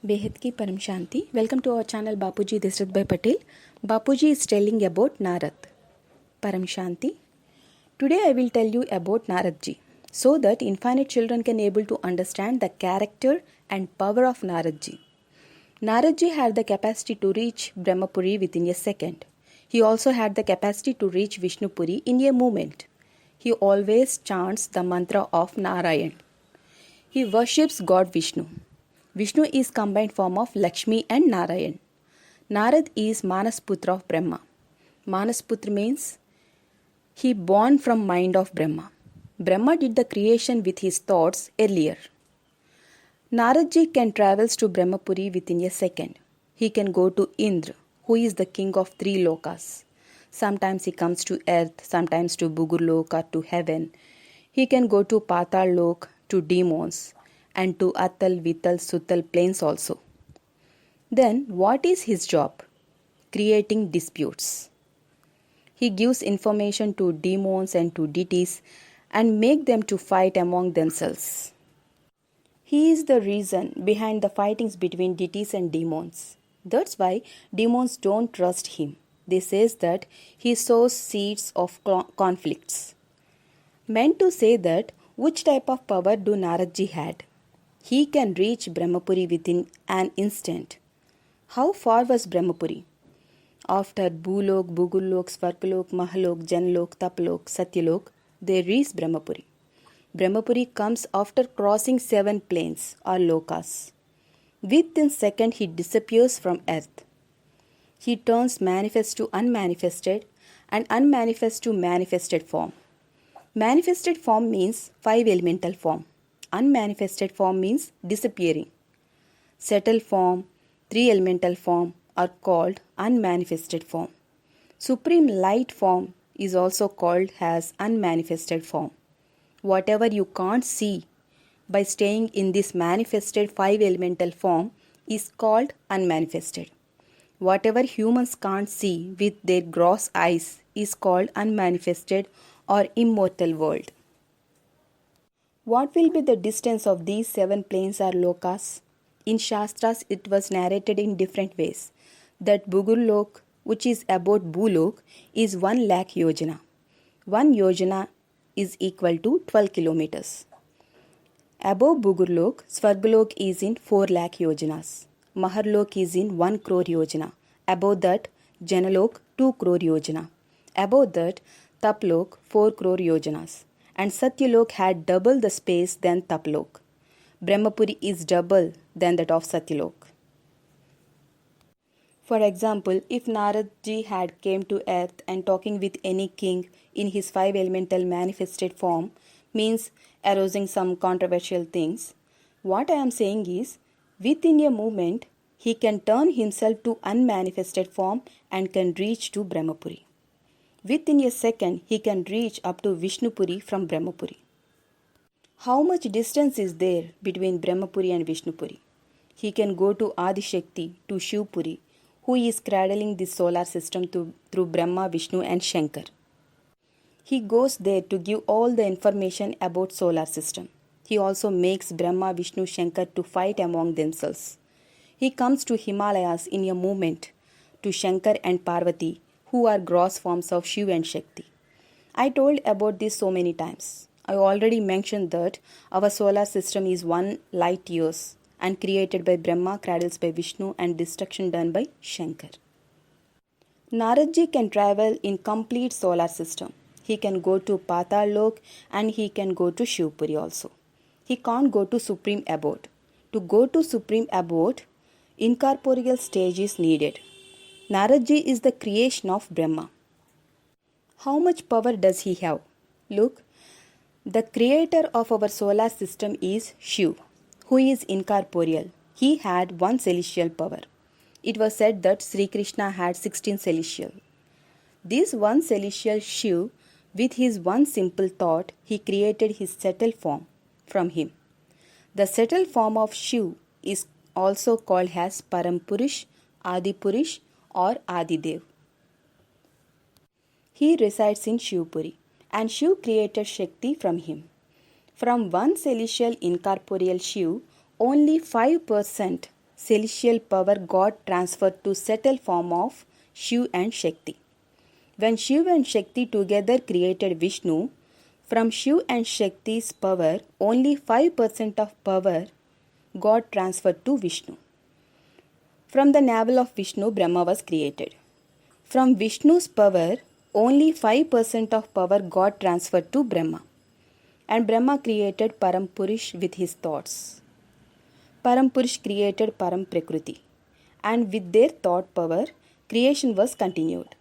बेहद की परम शांति. Welcome to our channel Bapuji Dishrat Bhai Patel. Bapuji is telling about Narad. Param Shanti. Today I will tell you about Narad ji, so that infinite children can able to understand the character and power of Narad ji. Narad ji had the capacity to reach Brahmapuri within a second. He also had the capacity to reach Vishnupuri in a moment. He always chants the mantra of Narayan. He worships God Vishnu. Vishnu is combined form of Lakshmi and Narayan. Narad is Manasputra of Brahma. Manasputra means he born from mind of Brahma. Brahma did the creation with his thoughts earlier. Narad ji can travels to Brahmapuri within a second. He can go to Indra, who is the king of three lokas. Sometimes he comes to earth, sometimes to Bugurlok or to heaven. He can go to Patal Lok, to demons, and to Atal, Vital, Sutal planes also. Then what is his job? Creating disputes. He gives information to demons and to deities and make them to fight among themselves. He is the reason behind the fightings between deities and demons. That's why demons don't trust him. They says that he sows seeds of conflicts. Meant to say that which type of power do Narad ji had? He can reach Brahmapuri within an instant. How far was Brahmapuri? After Bhulok, Bugulok, Svargalok, Mahalok, Janlok, Taplok, Satyalok, they reach Brahmapuri. Brahmapuri comes after crossing 7 planes or lokas. Within second he disappears from earth. He turns manifest to unmanifested and unmanifest to manifested form. Manifested form means 5 elemental form. Unmanifested form means disappearing. Settled form, 3 elemental form are called unmanifested form. Supreme light form is also called as unmanifested form. Whatever you can't see by staying in this manifested 5 elemental form is called unmanifested. Whatever humans can't see with their gross eyes is called unmanifested or immortal world. What will be the distance of these 7 planes or lokas? In Shastras it was narrated in different ways that Bugurlok, which is about Bhulok, is 1 lakh yojana. 1 yojana is equal to 12 kilometers. Above Bugurlok, Svargalok is in 4 lakh yojanas. Maharlok is in 1 crore yojana. Above that, Janalok 2 crore yojana. Above that, Taplok 4 crore yojanas. And Satyalok had double the space than Taplok. Brahmapuri is double than that of Satyalok. For example, if Narad ji had came to earth and talking with any king in his 5 elemental manifested form, means arousing some controversial things, what I am saying is, within a moment, he can turn himself to unmanifested form and can reach to Brahmapuri. Within a second, he can reach up to Vishnupuri from Brahmapuri. How much distance is there between Brahmapuri and Vishnupuri? He can go to Adishakti, to Shivpuri, who is cradling this solar system through Brahma, Vishnu and Shankar. He goes there to give all the information about solar system. He also makes Brahma, Vishnu, Shankar to fight among themselves. He comes to Himalayas in a moment to Shankar and Parvati, who are gross forms of Shiv and Shakti. I told about this so many times. I already mentioned that our solar system is 1 light years and created by Brahma, cradles by Vishnu and destruction done by Shankar. Narad ji can travel in complete solar system. He can go to Patal Lok and he can go to Shivpuri also. He can't go to Supreme Abode. To go to Supreme Abode, incorporeal stage is needed. Narad ji is the creation of Brahma. How much power does he have? Look, the creator of our solar system is Shiv, who is incorporeal. He had 1 celestial power. It was said that Sri Krishna had 16 celestial. This 1 celestial Shiv, with his 1 simple thought, he created his settled form from him. The settled form of Shiv is also called as Parampurush, Adipurush or Adidev. He resides in Shivpuri and Shiv created Shakti from him. From 1 celestial incorporeal Shiv, only 5% celestial power got transferred to subtle form of Shiv and Shakti. When Shiv and Shakti together created Vishnu, from Shiv and Shakti's power, only 5% of power got transferred to Vishnu. From the navel of Vishnu, Brahma was created. From Vishnu's power, only 5% of power got transferred to Brahma. And Brahma created Param Purush with his thoughts. Param Purush created Param Prakriti. And with their thought power, creation was continued.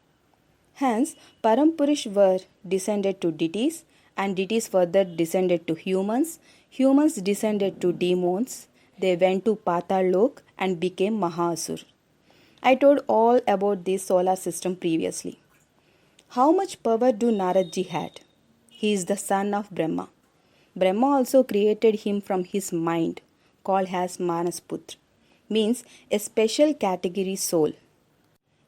Hence, Param Purush were descended to deities, and deities further descended to humans. Humans descended to demons. They went to Patal Lok and became Mahasur. I told all about this solar system previously. How much power do Naradji had? He is the son of Brahma. Brahma also created him from his mind, called as Manasputra, means a special category soul.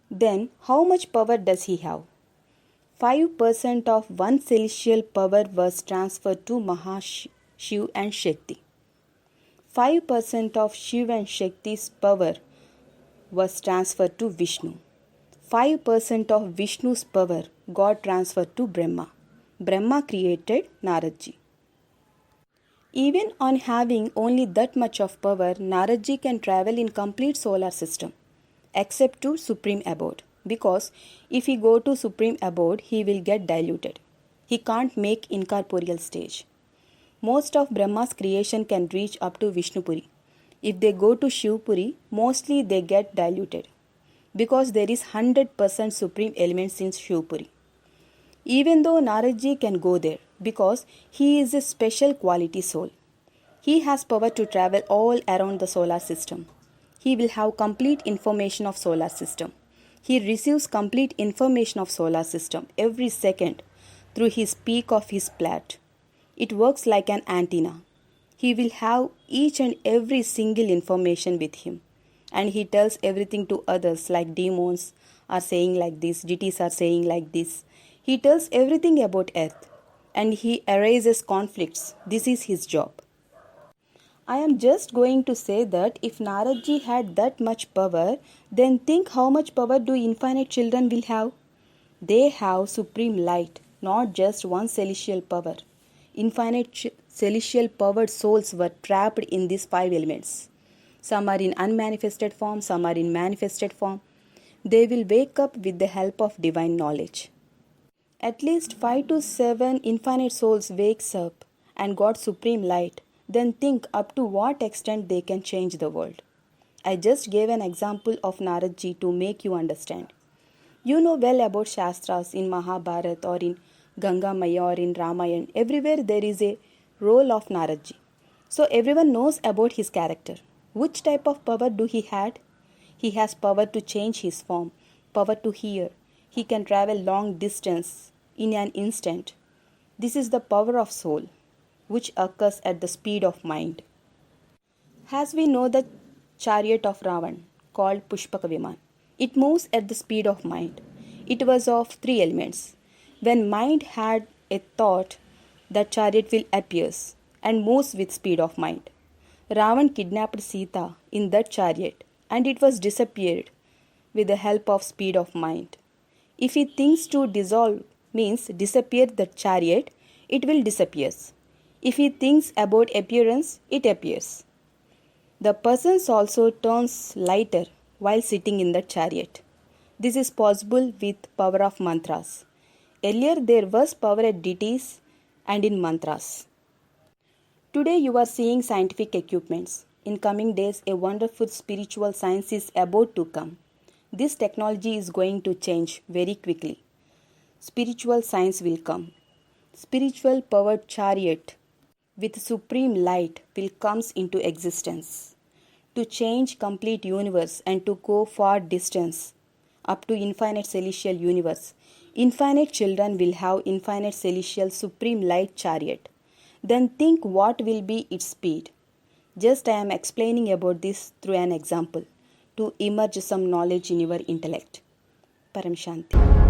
Then, how much power does he have? 5% of one celestial power was transferred to Mahashiv and Shakti. 5% of Shiv and Shakti's power was transferred to Vishnu. 5% of Vishnu's power got transferred to Brahma. Brahma created Naradji. Even on having only that much of power, Naradji can travel in complete solar system, except to Supreme Abode. Because if he go to Supreme Abode, he will get diluted. He can't make incorporeal stage. Most of Brahma's creation can reach up to Vishnupuri. If they go to Shivpuri, mostly they get diluted. Because there is 100% supreme elements in Shivpuri. Even though Naradji can go there, because he is a special quality soul. He has power to travel all around the solar system. He will have complete information of solar system. He receives complete information of solar system every second through his peak of his plate. It works like an antenna. He will have each and every single information with him. And he tells everything to others, like demons are saying like this, deities are saying like this. He tells everything about earth. And he erases conflicts. This is his job. I am just going to say that if Naradji had that much power, then think how much power do infinite children will have? They have supreme light, not just one celestial power. Infinite celestial powered souls were trapped in these 5 elements. Some are in unmanifested form, some are in manifested form. They will wake up with the help of divine knowledge. At least 5 to 7 infinite souls wakes up and got supreme light. Then think up to what extent they can change the world. I just gave an example of Naradji to make you understand. You know well about Shastras in Mahabharata or in Ganga Maya or in Ramayana. Everywhere there is a role of Naradji. So everyone knows about his character. Which type of power do he had? He has power to change his form, power to hear. He can travel long distance in an instant. This is the power of soul, which occurs at the speed of mind. As we know the chariot of Ravan, called Pushpaka Viman, it moves at the speed of mind. It was of 3 elements. When mind had a thought, the chariot will appear and moves with speed of mind. Ravan kidnapped Sita in that chariot and it was disappeared with the help of speed of mind. If he thinks to dissolve means disappear the chariot, it will disappear. If he thinks about appearance, it appears. The person also turns lighter while sitting in the chariot. This is possible with power of mantras. Earlier there was power at deities and in mantras. Today you are seeing scientific equipments. In coming days, a wonderful spiritual science is about to come. This technology is going to change very quickly. Spiritual science will come. Spiritual powered chariot with supreme light will comes into existence to change complete universe and to go far distance up to infinite celestial universe. Infinite children will have infinite celestial supreme light chariot. Then think what will be its speed. Just I am explaining about this through an example to emerge some knowledge in your intellect. Param Shanti.